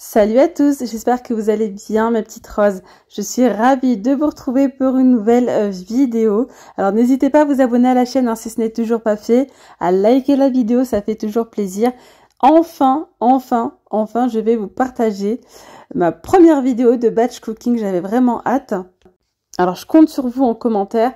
Salut à tous, j'espère que vous allez bien mes petites roses. Je suis ravie de vous retrouver pour une nouvelle vidéo. Alors n'hésitez pas à vous abonner à la chaîne si ce n'est toujours pas fait, à liker la vidéo, ça fait toujours plaisir. Enfin, je vais vous partager ma première vidéo de batch cooking, j'avais vraiment hâte. Alors je compte sur vous en commentaire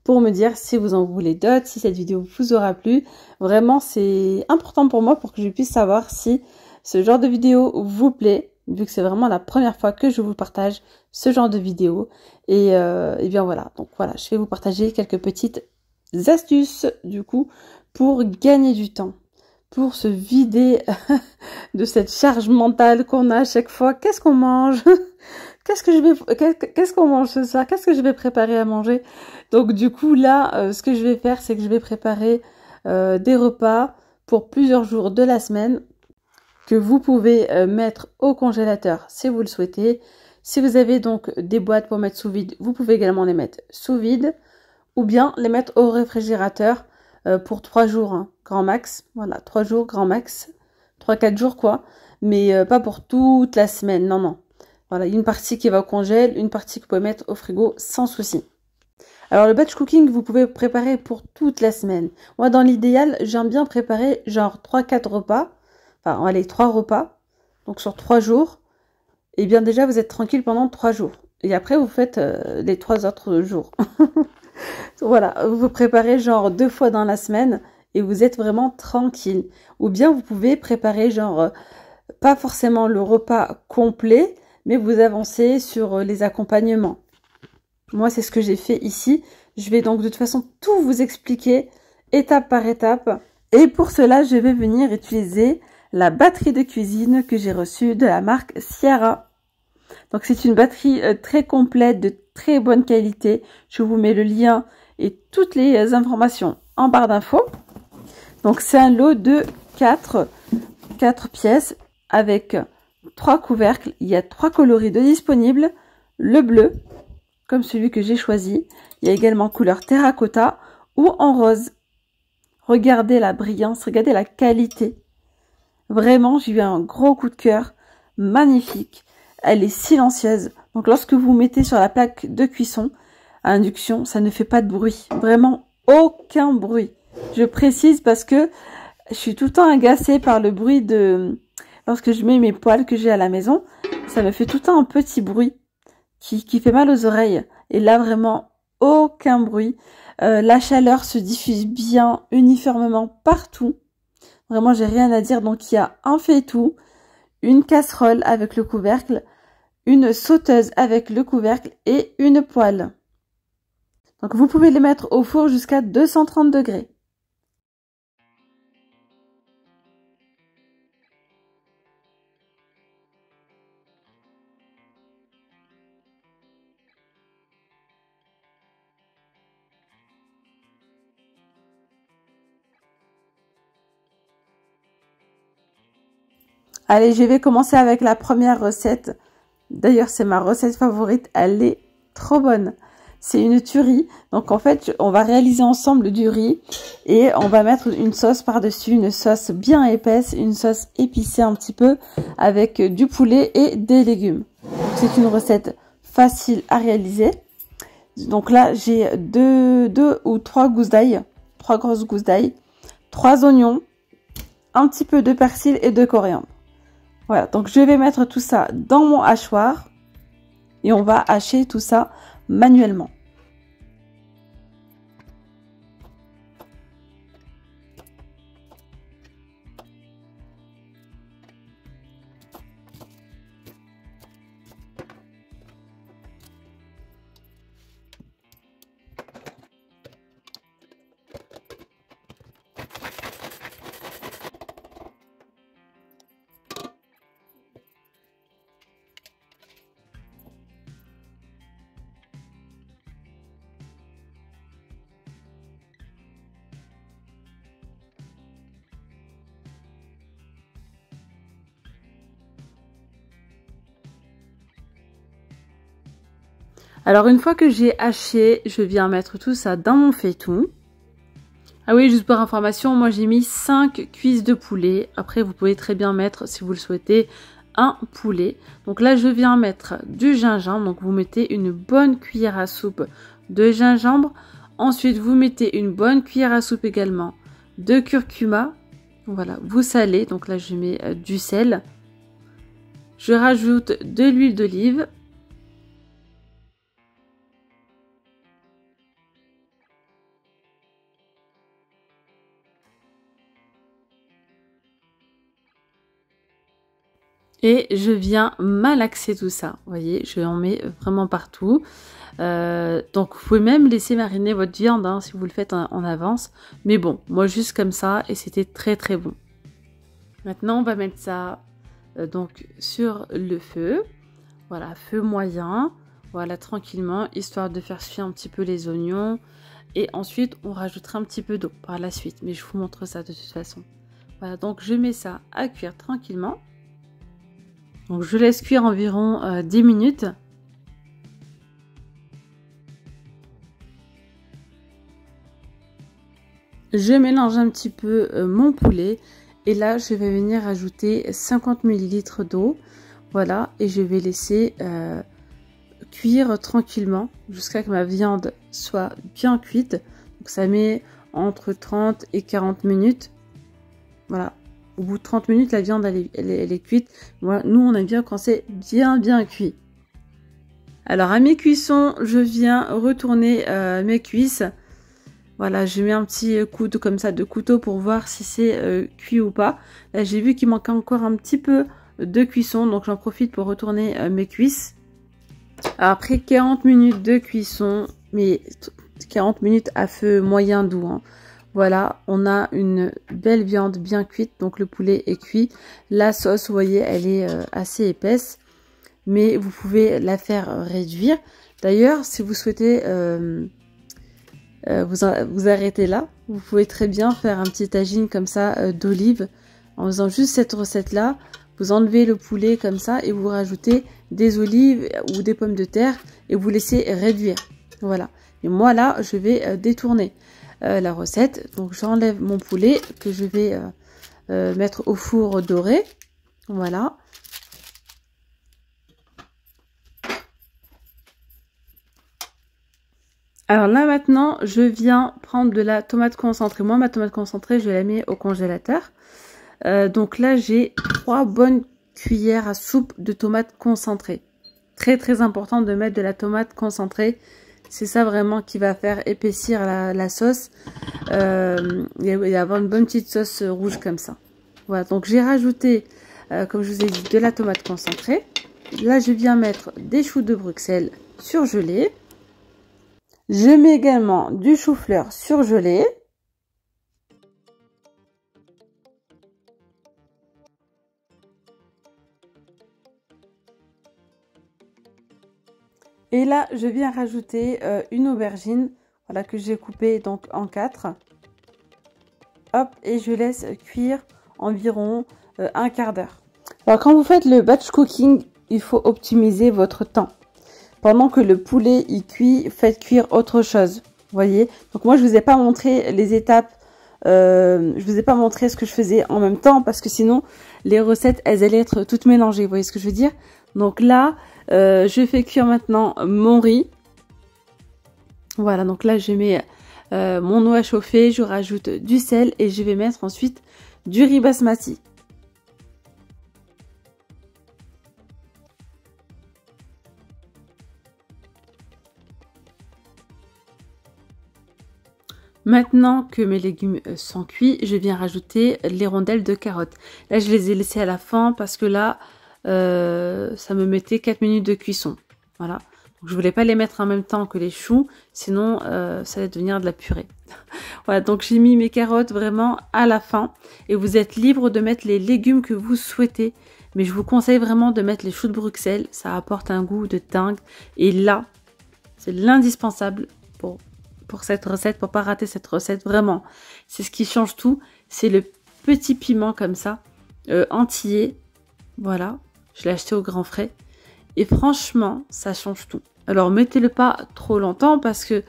pour me dire si vous en voulez d'autres, si cette vidéo vous aura plu. Vraiment c'est important pour moi pour que je puisse savoir si ce genre de vidéo vous plaît, vu que c'est vraiment la première fois que je vous partage ce genre de vidéo. Et bien voilà, donc voilà, je vais vous partager quelques petites astuces du coup pour gagner du temps, pour se vider de cette charge mentale qu'on a à chaque fois. Qu'est-ce qu'on mange? Qu'est-ce qu'on mange ce soir? Qu'est-ce que je vais préparer à manger? Donc du coup là, ce que je vais faire, c'est que je vais préparer des repas pour plusieurs jours de la semaine, que vous pouvez mettre au congélateur si vous le souhaitez. Si vous avez donc des boîtes pour mettre sous vide, vous pouvez également les mettre sous vide ou bien les mettre au réfrigérateur pour 3 jours, hein, grand max. Voilà, 3 jours, grand max. 3-4 jours quoi, mais pas pour toute la semaine, non, non. Voilà, une partie qui va au congèle, une partie que vous pouvez mettre au frigo sans souci. Alors le batch cooking, vous pouvez préparer pour toute la semaine. Moi, dans l'idéal, j'aime bien préparer genre 3-4 repas. Enfin, allez, 3 repas, donc sur 3 jours, et bien déjà vous êtes tranquille pendant 3 jours. Et après vous faites les 3 autres jours. Voilà, vous préparez genre 2 fois dans la semaine et vous êtes vraiment tranquille. Ou bien vous pouvez préparer genre, pas forcément le repas complet, mais vous avancez sur les accompagnements. Moi c'est ce que j'ai fait ici. Je vais donc de toute façon tout vous expliquer étape par étape. Et pour cela, je vais venir utiliser la batterie de cuisine que j'ai reçue de la marque Sierra. Donc c'est une batterie très complète, de très bonne qualité. Je vous mets le lien et toutes les informations en barre d'infos. Donc c'est un lot de 4 pièces avec 3 couvercles. Il y a 3 coloris de disponibles. Le bleu, comme celui que j'ai choisi. Il y a également couleur terracotta ou en rose. Regardez la brillance, regardez la qualité. Vraiment, j'ai eu un gros coup de cœur, magnifique. Elle est silencieuse. Donc lorsque vous mettez sur la plaque de cuisson à induction, ça ne fait pas de bruit. Vraiment aucun bruit. Je précise parce que je suis tout le temps agacée par le bruit de... Lorsque je mets mes poêles que j'ai à la maison, ça me fait tout le temps un petit bruit qui fait mal aux oreilles. Et là, vraiment, aucun bruit. La chaleur se diffuse bien, uniformément partout. Vraiment, j'ai rien à dire. Donc, il y a un faitout, une casserole avec le couvercle, une sauteuse avec le couvercle et une poêle. Donc, vous pouvez les mettre au four jusqu'à 230 degrés. Allez, je vais commencer avec la première recette. D'ailleurs, c'est ma recette favorite. Elle est trop bonne. C'est une tuerie. Donc, en fait, on va réaliser ensemble du riz et on va mettre une sauce par-dessus, une sauce bien épaisse, une sauce épicée un petit peu avec du poulet et des légumes. C'est une recette facile à réaliser. Donc là, j'ai 2 ou 3 gousses d'ail, 3 grosses gousses d'ail, 3 oignons, un petit peu de persil et de coriandre. Voilà, donc je vais mettre tout ça dans mon hachoir et on va hacher tout ça manuellement. Alors une fois que j'ai haché, je viens mettre tout ça dans mon faitout. Ah oui, juste pour information, moi j'ai mis 5 cuisses de poulet. Après, vous pouvez très bien mettre, si vous le souhaitez, un poulet. Donc là, je viens mettre du gingembre. Donc vous mettez une bonne cuillère à soupe de gingembre. Ensuite, vous mettez une bonne cuillère à soupe également de curcuma. Voilà, vous salez. Donc là, je mets du sel. Je rajoute de l'huile d'olive. Et je viens malaxer tout ça. Vous voyez, je en mets vraiment partout. Donc vous pouvez même laisser mariner votre viande hein, si vous le faites en avance. Mais bon, moi juste comme ça et c'était très très bon. Maintenant on va mettre ça donc sur le feu. Voilà, feu moyen. Voilà, tranquillement, histoire de faire cuire un petit peu les oignons. Et ensuite on rajoutera un petit peu d'eau par la suite. Mais je vous montre ça de toute façon. Voilà, donc je mets ça à cuire tranquillement. Donc je laisse cuire environ 10 minutes. Je mélange un petit peu mon poulet et là je vais venir ajouter 50 ml d'eau. Voilà, et je vais laisser cuire tranquillement jusqu'à ce que ma viande soit bien cuite. Donc ça met entre 30 et 40 minutes. Voilà. Au bout de 30 minutes, la viande elle est cuite. Voilà, nous, on aime bien quand c'est bien cuit. Alors, à mes cuissons, je viens retourner mes cuisses. Voilà, je mets un petit coup comme ça de couteau pour voir si c'est cuit ou pas. Là, j'ai vu qu'il manquait encore un petit peu de cuisson, donc j'en profite pour retourner mes cuisses. Alors, après 40 minutes de cuisson, mais 40 minutes à feu moyen doux, hein. Voilà, on a une belle viande bien cuite, donc le poulet est cuit. La sauce, vous voyez, elle est assez épaisse, mais vous pouvez la faire réduire. D'ailleurs, si vous souhaitez vous arrêter là, vous pouvez très bien faire un petit tagine comme ça d'olive. En faisant juste cette recette-là, vous enlevez le poulet comme ça et vous rajoutez des olives ou des pommes de terre et vous laissez réduire. Voilà. Et moi là, je vais détourner la recette. Donc j'enlève mon poulet que je vais mettre au four doré. Voilà. Alors là maintenant, je viens prendre de la tomate concentrée. Moi, ma tomate concentrée, je la mets au congélateur. Donc là, j'ai 3 bonnes cuillères à soupe de tomate concentrée. Très important de mettre de la tomate concentrée. C'est ça vraiment qui va faire épaissir la sauce et avoir une bonne petite sauce rouge comme ça. Voilà, donc j'ai rajouté, comme je vous ai dit, de la tomate concentrée. Là, je viens mettre des choux de Bruxelles surgelés. Je mets également du chou-fleur surgelé. Et là, je viens rajouter une aubergine, voilà, que j'ai coupée donc en 4. Hop, et je laisse cuire environ un quart d'heure. Alors, quand vous faites le batch cooking, il faut optimiser votre temps. Pendant que le poulet il cuit, faites cuire autre chose. Vous voyez? Donc moi, je vous ai pas montré les étapes. Je vous ai pas montré ce que je faisais en même temps parce que sinon, les recettes, elles allaient être toutes mélangées. Vous voyez ce que je veux dire? Donc là, je fais cuire maintenant mon riz. Voilà, donc là je mets mon eau à chauffer, je rajoute du sel et je vais mettre ensuite du riz basmati. Maintenant que mes légumes sont cuits, je viens rajouter les rondelles de carottes. Là, je les ai laissées à la fin parce que là, ça me mettait 4 minutes de cuisson. Voilà. Donc, je voulais pas les mettre en même temps que les choux, sinon ça allait devenir de la purée. Voilà, donc j'ai mis mes carottes vraiment à la fin. Et vous êtes libre de mettre les légumes que vous souhaitez. Mais je vous conseille vraiment de mettre les choux de Bruxelles. Ça apporte un goût de dingue. Et là, c'est l'indispensable pour cette recette, pour pas rater cette recette, vraiment. C'est ce qui change tout. C'est le petit piment comme ça, entier. Voilà, je l'ai acheté au grand frais. Et franchement, ça change tout. Alors, mettez-le pas trop longtemps parce que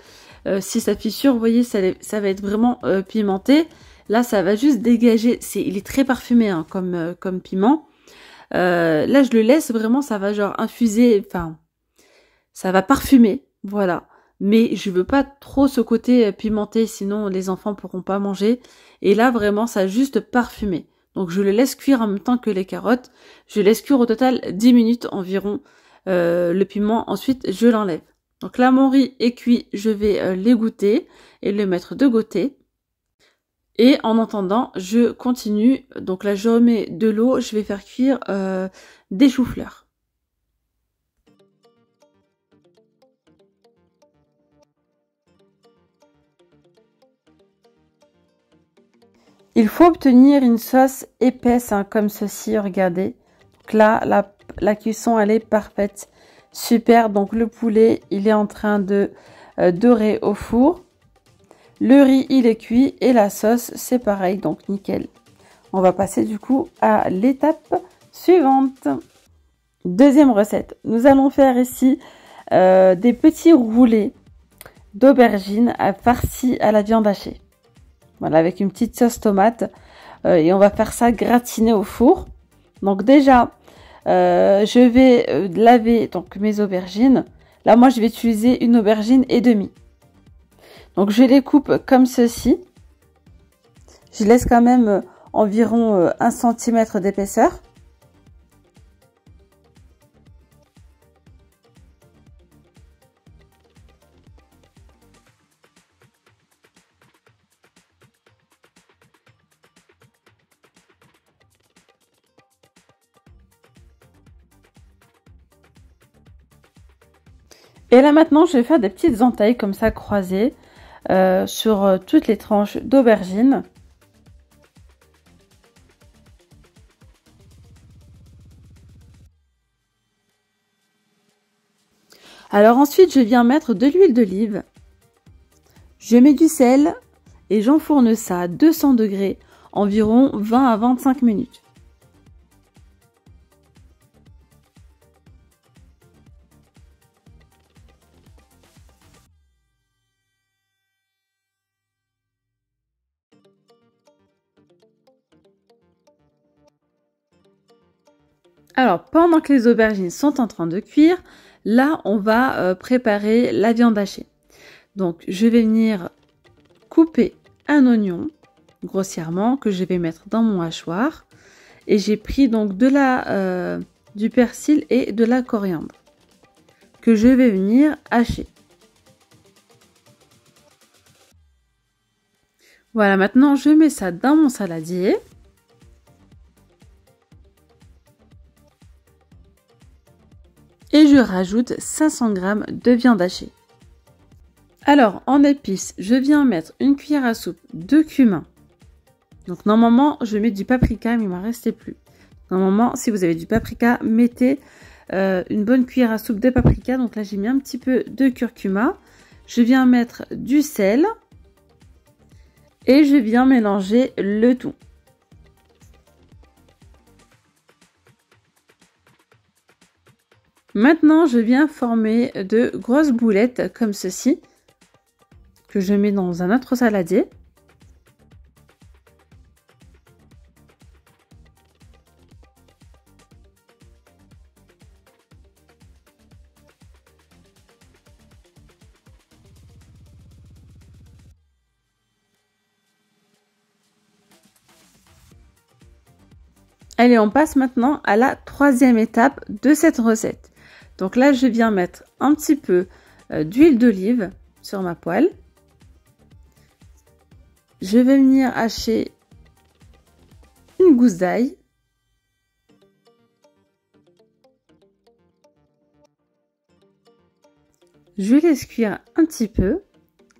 si ça fissure, vous voyez, ça va être vraiment pimenté. Là, ça va juste dégager. Il est très parfumé hein, comme piment. Là, je le laisse vraiment, ça va genre infuser, enfin, ça va parfumer, voilà. Mais je veux pas trop ce côté pimenté, sinon les enfants pourront pas manger. Et là, vraiment, ça a juste parfumé. Donc, je le laisse cuire en même temps que les carottes. Je laisse cuire au total 10 minutes environ le piment. Ensuite, je l'enlève. Donc là, mon riz est cuit. Je vais l'égoutter et le mettre de côté. Et en attendant, je continue. Donc là, je remets de l'eau. Je vais faire cuire des choux-fleurs. Il faut obtenir une sauce épaisse comme ceci, regardez. Donc là, la cuisson, elle est parfaite. Super, donc le poulet, il est en train de dorer au four. Le riz, il est cuit et la sauce, c'est pareil, donc nickel. On va passer du coup à l'étape suivante. Deuxième recette, nous allons faire ici des petits roulés d'aubergines farcis à la viande hachée. Voilà, avec une petite sauce tomate. Et on va faire ça gratiné au four. Donc déjà, je vais laver donc mes aubergines. Là, moi, je vais utiliser une aubergine et demie. Donc, je les coupe comme ceci. Je laisse quand même environ 1 cm d'épaisseur. Et là maintenant, je vais faire des petites entailles comme ça croisées sur toutes les tranches d'aubergines. Alors ensuite, je viens mettre de l'huile d'olive. Je mets du sel et j'enfourne ça à 200 degrés environ 20 à 25 minutes. Alors, pendant que les aubergines sont en train de cuire, là, on va préparer la viande hachée. Donc, je vais venir couper un oignon grossièrement que je vais mettre dans mon hachoir. Et j'ai pris donc du persil et de la coriandre que je vais venir hacher. Voilà, maintenant, je mets ça dans mon saladier. Et je rajoute 500 g de viande hachée. Alors, en épices, je viens mettre une cuillère à soupe de cumin. Donc, normalement, je mets du paprika, mais il ne m'en restait plus. Normalement, si vous avez du paprika, mettez une bonne cuillère à soupe de paprika. Donc là, j'ai mis un petit peu de curcuma. Je viens mettre du sel. Et je viens mélanger le tout. Maintenant, je viens former de grosses boulettes comme ceci, que je mets dans un autre saladier. Allez, on passe maintenant à la troisième étape de cette recette. Donc là, je viens mettre un petit peu d'huile d'olive sur ma poêle. Je vais venir hacher une gousse d'ail. Je laisse cuire un petit peu.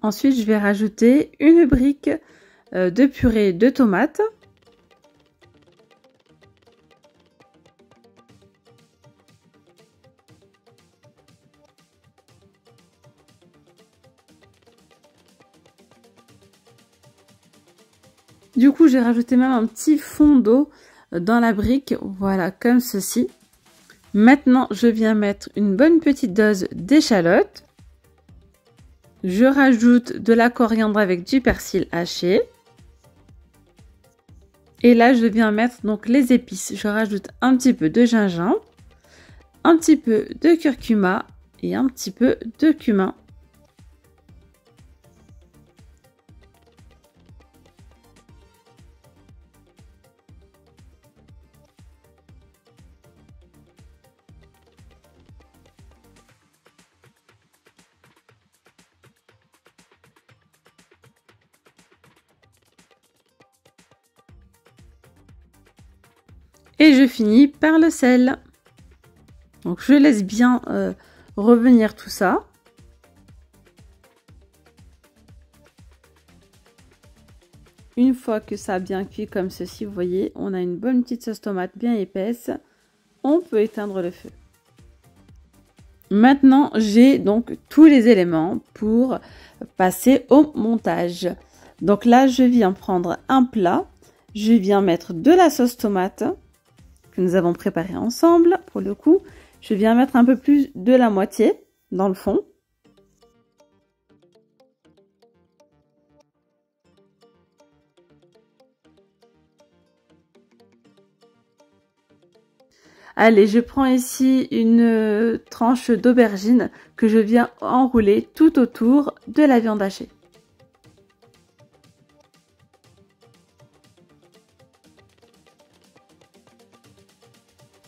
Ensuite, je vais rajouter une brique de purée de tomates. Du coup, j'ai rajouté même un petit fond d'eau dans la brique, voilà, comme ceci. Maintenant, je viens mettre une bonne petite dose d'échalotes. Je rajoute de la coriandre avec du persil haché. Et là, je viens mettre donc les épices. Je rajoute un petit peu de gingembre, un petit peu de curcuma et un petit peu de cumin. Et je finis par le sel. Donc je laisse bien revenir tout ça. Une fois que ça a bien cuit comme ceci, vous voyez, on a une bonne petite sauce tomate bien épaisse. On peut éteindre le feu. Maintenant, j'ai donc tous les éléments pour passer au montage. Donc là, je viens prendre un plat. Je viens mettre de la sauce tomate que nous avons préparée ensemble. Pour le coup, je viens mettre un peu plus de la moitié dans le fond. Allez, je prends ici une tranche d'aubergine que je viens enrouler tout autour de la viande hachée.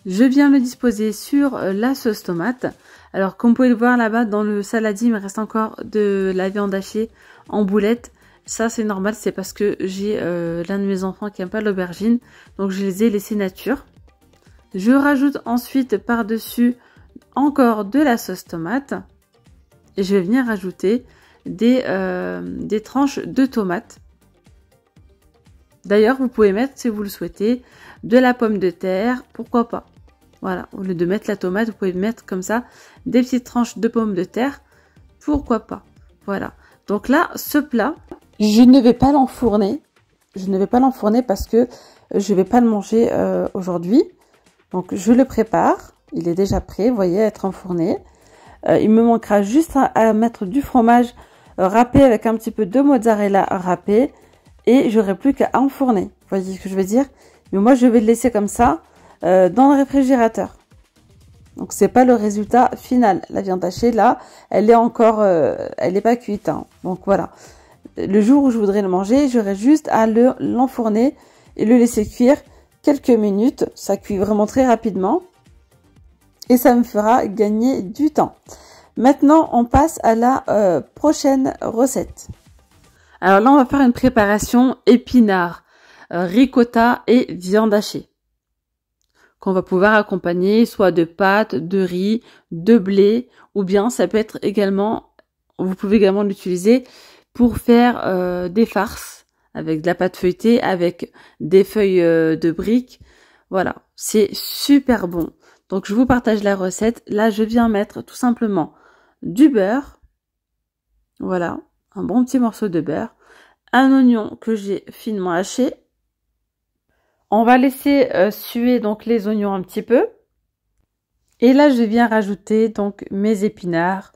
Je viens le disposer sur la sauce tomate. Alors, comme vous pouvez le voir là-bas, dans le saladier, il me reste encore de la viande hachée en boulettes. Ça, c'est normal, c'est parce que j'ai l'un de mes enfants qui n'aime pas l'aubergine. Donc, je les ai laissés nature. Je rajoute ensuite par-dessus encore de la sauce tomate. Et je vais venir rajouter des tranches de tomates. D'ailleurs, vous pouvez mettre, si vous le souhaitez, de la pomme de terre, pourquoi pas. Voilà, au lieu de mettre la tomate, vous pouvez mettre comme ça des petites tranches de pommes de terre, pourquoi pas. Voilà, donc là, ce plat, je ne vais pas l'enfourner. Je ne vais pas l'enfourner parce que je ne vais pas le manger aujourd'hui. Donc, je le prépare. Il est déjà prêt, vous voyez, à être enfourné. Il me manquera juste à mettre du fromage râpé avec un petit peu de mozzarella râpé. Et j'aurai plus qu'à enfourner. Vous voyez ce que je veux dire? Mais moi, je vais le laisser comme ça dans le réfrigérateur. Donc, c'est pas le résultat final. La viande hachée, là, elle est encore, elle n'est pas cuite. Hein. Donc, voilà. Le jour où je voudrais le manger, j'aurai juste à l'enfourner et le laisser cuire quelques minutes. Ça cuit vraiment très rapidement. Et ça me fera gagner du temps. Maintenant, on passe à la prochaine recette. Alors là, on va faire une préparation épinards, ricotta et viande hachée. Qu'on va pouvoir accompagner soit de pâtes, de riz, de blé, ou bien ça peut être également, vous pouvez également l'utiliser pour faire des farces avec de la pâte feuilletée, avec des feuilles de briques. Voilà, c'est super bon. Donc je vous partage la recette. Là, je viens mettre tout simplement du beurre. Voilà, un bon petit morceau de beurre. Un oignon que j'ai finement haché. On va laisser suer donc les oignons un petit peu. Et là, je viens rajouter donc mes épinards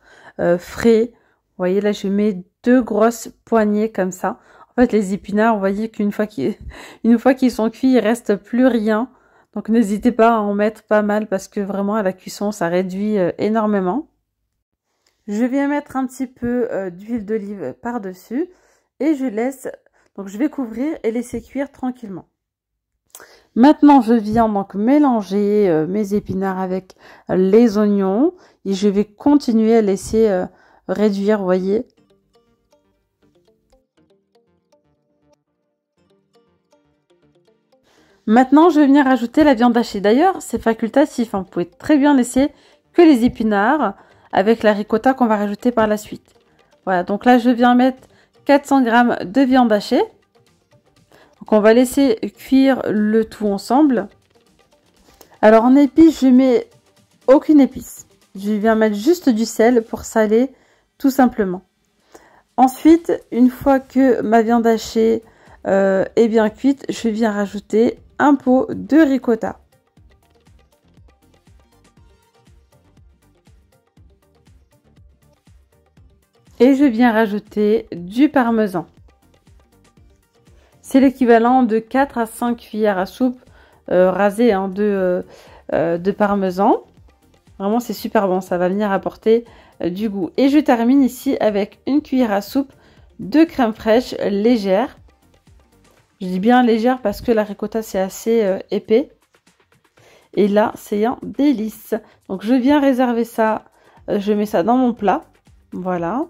frais. Vous voyez, là, je mets 2 grosses poignées comme ça. En fait, les épinards, vous voyez qu'une fois qu'ils sont cuits, il reste plus rien. Donc, n'hésitez pas à en mettre pas mal parce que vraiment, à la cuisson, ça réduit énormément. Je viens mettre un petit peu d'huile d'olive par-dessus et je laisse, donc je vais couvrir et laisser cuire tranquillement. Maintenant, je viens donc mélanger mes épinards avec les oignons et je vais continuer à laisser réduire, vous voyez. Maintenant, je vais venir ajouter la viande hachée. D'ailleurs, c'est facultatif, hein. Vous pouvez très bien laisser que les épinards avec la ricotta qu'on va rajouter par la suite. Voilà, donc là, je viens mettre 400 g de viande hachée. Donc, on va laisser cuire le tout ensemble. Alors, en épices, je mets aucune épice. Je viens mettre juste du sel pour saler, tout simplement. Ensuite, une fois que ma viande hachée est bien cuite, je viens rajouter un pot de ricotta. Et je viens rajouter du parmesan. C'est l'équivalent de 4 à 5 cuillères à soupe rasées hein, de parmesan. Vraiment, c'est super bon. Ça va venir apporter du goût. Et je termine ici avec une cuillère à soupe de crème fraîche légère. Je dis bien légère parce que la ricotta, c'est assez épais. Et là, c'est un délice. Donc, je viens réserver ça. Je mets ça dans mon plat. Voilà.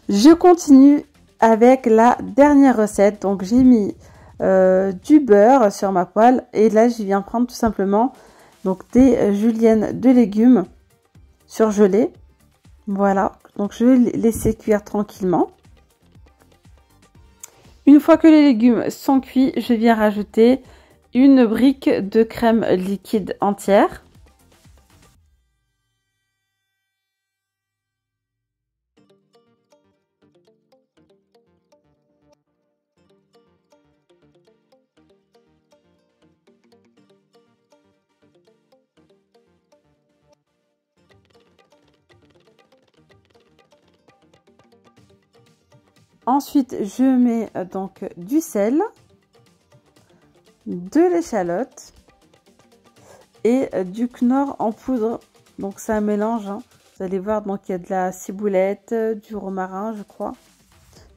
Je continue avec la dernière recette. Donc, j'ai mis du beurre sur ma poêle. Et là, je viens prendre tout simplement donc, des juliennes de légumes surgelées. Voilà. Donc, je vais les laisser cuire tranquillement. Une fois que les légumes sont cuits, je viens rajouter une brique de crème liquide entière. Ensuite, je mets donc du sel, de l'échalote et du knorr en poudre. Donc c'est un mélange, hein. Vous allez voir, donc il y a de la ciboulette, du romarin, je crois.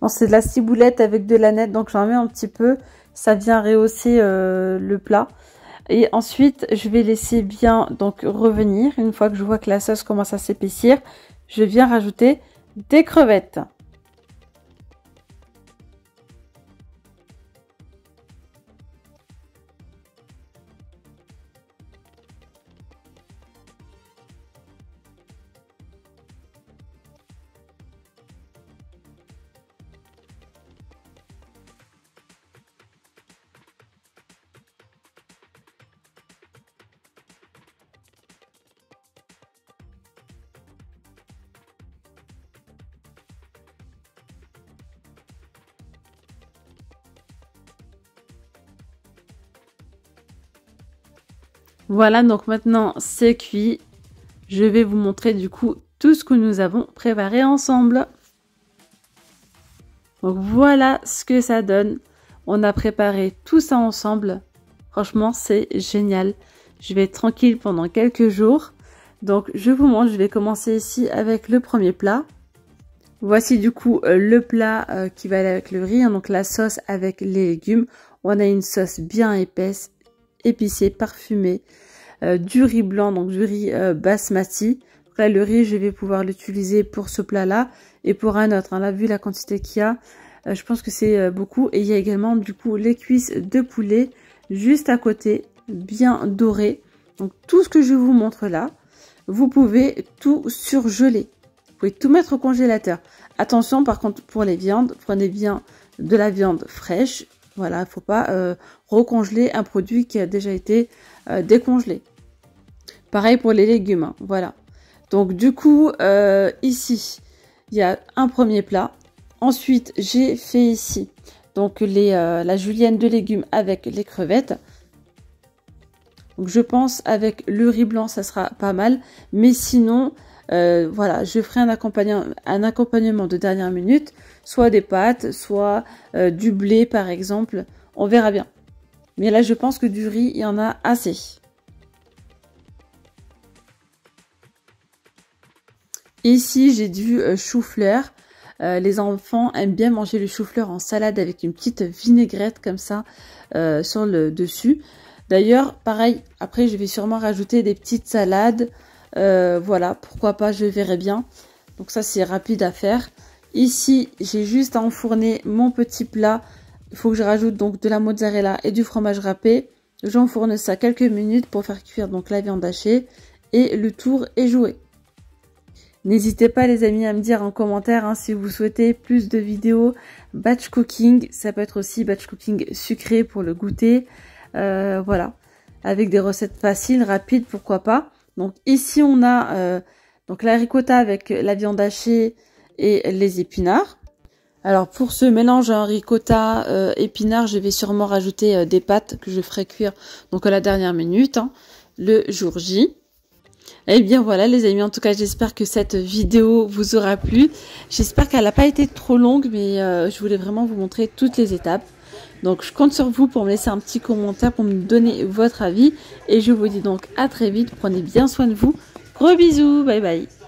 Non, c'est de la ciboulette avec de l'aneth, donc j'en mets un petit peu. Ça vient rehausser le plat. Et ensuite, je vais laisser bien donc revenir. Une fois que je vois que la sauce commence à s'épaissir, je viens rajouter des crevettes. Voilà, donc maintenant c'est cuit. Je vais vous montrer du coup tout ce que nous avons préparé ensemble. Donc voilà ce que ça donne. On a préparé tout ça ensemble. Franchement, c'est génial. Je vais être tranquille pendant quelques jours. Donc je vous montre, je vais commencer ici avec le premier plat. Voici du coup le plat qui va aller avec le riz, hein, donc la sauce avec les légumes. On a une sauce bien épaisse, épicée, parfumée. Du riz blanc, donc du riz basmati. Donc là, le riz, je vais pouvoir l'utiliser pour ce plat-là et pour un autre. Hein. Là, vu la quantité qu'il y a, je pense que c'est beaucoup. Et il y a également du coup les cuisses de poulet juste à côté, bien dorées. Donc tout ce que je vous montre là, vous pouvez tout surgeler. Vous pouvez tout mettre au congélateur. Attention par contre pour les viandes, prenez bien de la viande fraîche. Voilà, il ne faut pas recongeler un produit qui a déjà été décongelé. Pareil pour les légumes, hein, voilà. Donc du coup, ici, il y a un premier plat. Ensuite, j'ai fait ici donc la julienne de légumes avec les crevettes. Donc je pense avec le riz blanc, ça sera pas mal. Mais sinon, voilà, je ferai un accompagnement de dernière minute. Soit des pâtes, soit du blé par exemple. On verra bien. Mais là, je pense que du riz, il y en a assez. Ici, j'ai du chou-fleur. Les enfants aiment bien manger le chou-fleur en salade avec une petite vinaigrette comme ça sur le dessus. D'ailleurs, pareil, après, je vais sûrement rajouter des petites salades. Voilà, pourquoi pas, je verrai bien. Donc ça, c'est rapide à faire. Ici, j'ai juste à enfourner mon petit plat. Il faut que je rajoute donc de la mozzarella et du fromage râpé. J'enfourne ça quelques minutes pour faire cuire donc la viande hachée. Et le tour est joué. N'hésitez pas les amis à me dire en commentaire hein, si vous souhaitez plus de vidéos batch cooking. Ça peut être aussi batch cooking sucré pour le goûter. Voilà, avec des recettes faciles, rapides, pourquoi pas. Donc ici on a donc la ricotta avec la viande hachée et les épinards. Alors pour ce mélange hein, ricotta épinards, je vais sûrement rajouter des pâtes que je ferai cuire donc à la dernière minute, hein, le jour J. Eh bien voilà les amis, en tout cas j'espère que cette vidéo vous aura plu. J'espère qu'elle n'a pas été trop longue, mais je voulais vraiment vous montrer toutes les étapes. Donc je compte sur vous pour me laisser un petit commentaire, pour me donner votre avis. Et je vous dis donc à très vite, prenez bien soin de vous. Gros bisous, bye bye.